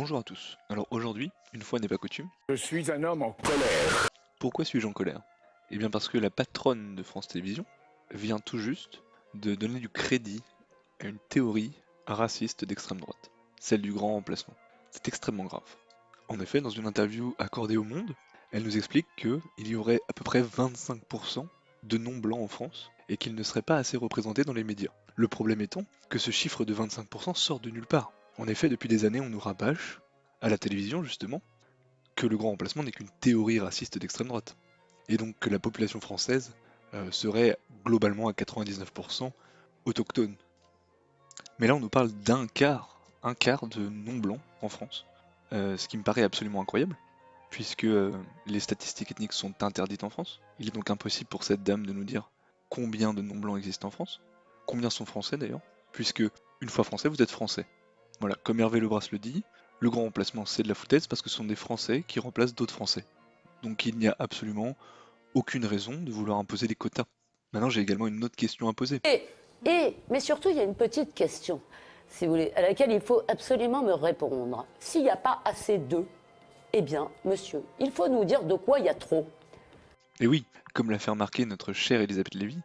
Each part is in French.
Bonjour à tous. Alors aujourd'hui, une fois n'est pas coutume, Je suis un homme en colère. pourquoi suis-je en colère? Eh bien parce que la patronne de France Télévisions vient tout juste de donner du crédit à une théorie raciste d'extrême droite, celle du grand remplacement. C'est extrêmement grave. En effet, dans une interview accordée au Monde, elle nous explique qu'il y aurait à peu près 25% de non-blancs en France et qu'ils ne seraient pas assez représentés dans les médias. Le problème étant que ce chiffre de 25% sort de nulle part. En effet, depuis des années, on nous rabâche, à la télévision justement, que le grand remplacement n'est qu'une théorie raciste d'extrême droite. Et donc que la population française serait globalement à 99% autochtone. Mais là on nous parle un quart de non-blancs en France, ce qui me paraît absolument incroyable, puisque les statistiques ethniques sont interdites en France. Il est donc impossible pour cette dame de nous dire combien de non-blancs existent en France, combien sont français d'ailleurs, puisque une fois français, vous êtes français. Voilà, comme Hervé Lebras le dit, le grand remplacement c'est de la foutaise parce que ce sont des Français qui remplacent d'autres Français. Donc il n'y a absolument aucune raison de vouloir imposer des quotas. Maintenant j'ai également une autre question à poser. Mais surtout, il y a une petite question, si vous voulez, à laquelle il faut absolument me répondre. S'il n'y a pas assez d'eux, eh bien, monsieur, il faut nous dire de quoi il y a trop. Et oui, comme l'a fait remarquer notre chère Elisabeth Lévy,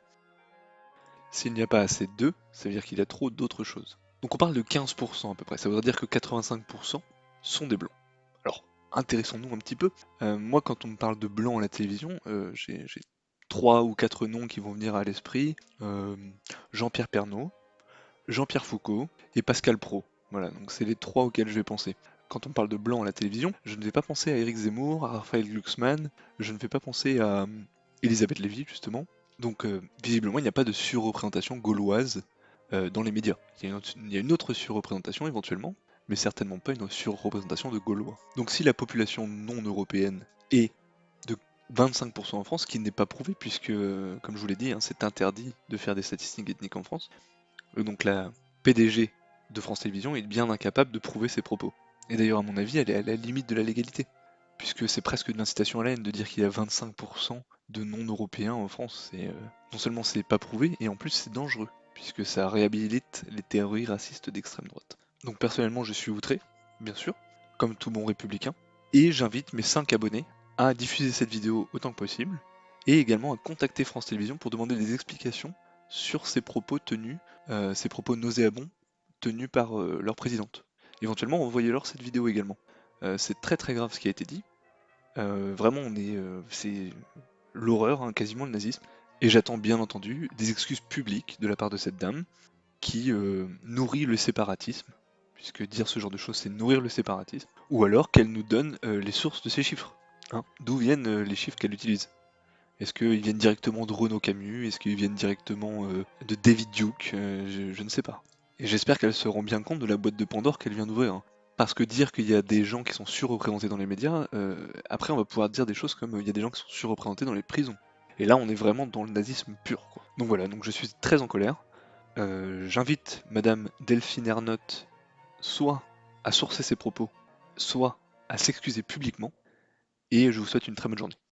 s'il n'y a pas assez d'eux, ça veut dire qu'il y a trop d'autres choses. Donc on parle de 15% à peu près, ça voudrait dire que 85% sont des blancs. Alors, intéressons-nous un petit peu. Moi, quand on me parle de blanc à la télévision, j'ai 3 ou 4 noms qui vont venir à l'esprit. Jean-Pierre Pernaut, Jean-Pierre Foucault et Pascal Praud. Voilà, donc c'est les trois auxquels je vais penser. Quand on parle de blanc à la télévision, je ne vais pas penser à Éric Zemmour, à Raphaël Glucksmann, je ne vais pas penser à Elisabeth Lévy, justement. Donc, visiblement, il n'y a pas de surreprésentation gauloise dans les médias. Il y a une autre surreprésentation éventuellement, mais certainement pas une surreprésentation de Gaulois. Donc si la population non européenne est de 25% en France, ce qui n'est pas prouvé puisque, comme je vous l'ai dit, hein, c'est interdit de faire des statistiques ethniques en France, donc la PDG de France Télévisions est bien incapable de prouver ses propos. Et d'ailleurs, à mon avis, elle est à la limite de la légalité, puisque c'est presque de l'incitation à la haine de dire qu'il y a 25% de non-européens en France. Non seulement c'est pas prouvé, et en plus c'est dangereux, puisque ça réhabilite les théories racistes d'extrême droite. Donc personnellement, je suis outré, bien sûr, comme tout bon républicain, et j'invite mes 5 abonnés à diffuser cette vidéo autant que possible, et également à contacter France Télévisions pour demander des explications sur ces propos tenus, ces propos nauséabonds tenus par leur présidente. Éventuellement, envoyez-leur cette vidéo également. C'est très très grave ce qui a été dit. Vraiment, c'est l'horreur, hein, quasiment le nazisme. Et j'attends bien entendu des excuses publiques de la part de cette dame qui nourrit le séparatisme, puisque dire ce genre de choses, c'est nourrir le séparatisme, ou alors qu'elle nous donne les sources de ces chiffres. Hein. D'où viennent les chiffres qu'elle utilise? Est-ce qu'ils viennent directement de Renaud Camus? Est-ce qu'ils viennent directement de David Duke? Je ne sais pas. Et j'espère qu'elle se rend bien compte de la boîte de Pandore qu'elle vient d'ouvrir. Hein. Parce que dire qu'il y a des gens qui sont surreprésentés dans les médias, après on va pouvoir dire des choses comme il y a des gens qui sont surreprésentés dans les prisons. Et là on est vraiment dans le nazisme pur. Quoi. Donc voilà, donc je suis très en colère. J'invite Madame Delphine Ernotte soit à sourcer ses propos, soit à s'excuser publiquement. Et je vous souhaite une très bonne journée.